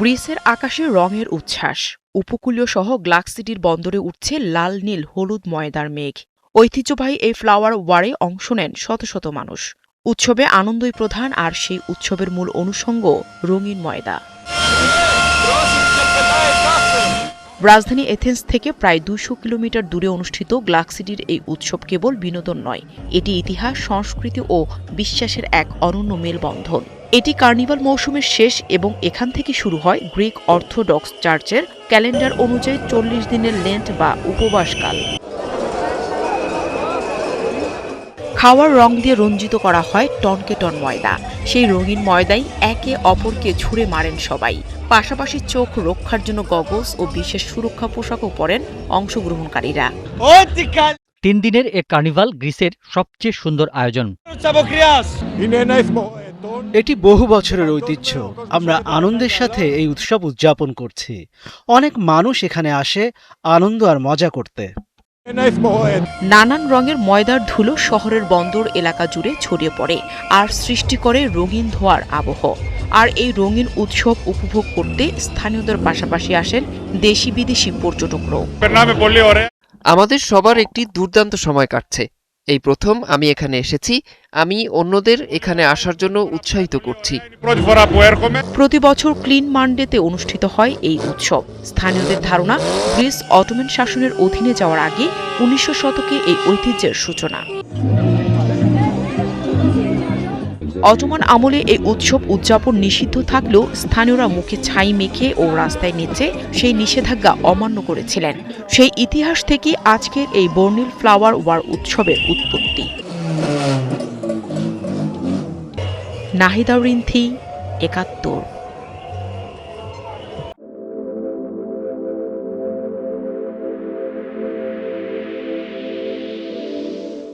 গ্রিসের আকাশে রঙের উচ্ছ্বাস। উপকূলীয় সহ গ্লাক সিটির বন্দরে উঠছে লাল নীল হলুদ ময়দার মেঘ। ঐতিহ্যবাহী এই ফ্লাওয়ার ওয়ারে অংশ নেন শত শত মানুষ। উৎসবে আনন্দই প্রধান, আর সেই উৎসবের মূল অনুষঙ্গ রঙিন ময়দা। রাজধানী এথেন্স থেকে প্রায় ২০০ কিলোমিটার দূরে অনুষ্ঠিত গ্লাক সিটির এই উৎসব কেবল বিনোদন নয়, এটি ইতিহাস, সংস্কৃতি ও বিশ্বাসের এক অনন্য মেলবন্ধন। এটি কার্নিভাল মৌসুমের শেষ এবং এখান থেকে শুরু হয় গ্রিক অর্থোডক্স চার্চের ক্যালেন্ডার অনুযায়ী ৪০ দিনের লেন্ট বা উপবাসকাল। খাওয়ার রং দিয়ে রঞ্জিত করা হয় টনকে টন ময়দা। সেই রঙিন ময়দাই একে অপরকে ছুঁড়ে মারেন সবাই। পাশাপাশি চোখ রক্ষার জন্য গগলস ও বিশেষ সুরক্ষা পোশাকও পরেন অংশগ্রহণকারীরা। ৩ দিনের এ কার্নিভাল গ্রিসের সবচেয়ে সুন্দর আয়োজন। এটি বহু বছরের ঐতিহ্য। আমরা আনন্দের সাথে এই উৎসব উদযাপন করছি। অনেক মানুষ এখানে আসে আনন্দ আর মজা করতে। নানান রঙের ময়দার ধুলো শহরের বন্দর এলাকা জুড়ে ছড়িয়ে পড়ে আর সৃষ্টি করে রঙিন ধোঁয়ার আবহ। আর এই রঙিন উৎসব উপভোগ করতে স্থানীয়দের পাশাপাশি আসেন দেশি বিদেশি পর্যটকরাও। আমাদের সবার একটি দুর্দান্ত সময় কাটছে। এই প্রথম আমি এখানে এসেছি। আমি অন্যদের এখানে আসার জন্য উৎসাহিত করছি। প্রতি বছর ক্লিন মানডেতে অনুষ্ঠিত হয় এই উৎসব। স্থানীয়দের ধারণা, গ্রিস অটোমান শাসনের অধীনে যাওয়ার আগে ১৯০০ শতকে এই ঐতিহ্যের সূচনা। অটোমান আমলে এই উৎসব উদযাপন নিষিদ্ধ থাকলেও স্থানীয়রা মুখে ছাই মেখে ও রাস্তায় নেচে সেই নিষেধাজ্ঞা অমান্য করেছিলেন। সেই ইতিহাস থেকে আজকের এই বর্ণিল ফ্লাওয়ার ওয়ার উৎসবের উৎপত্তি। নাহিদা রিন্থি, ৭১।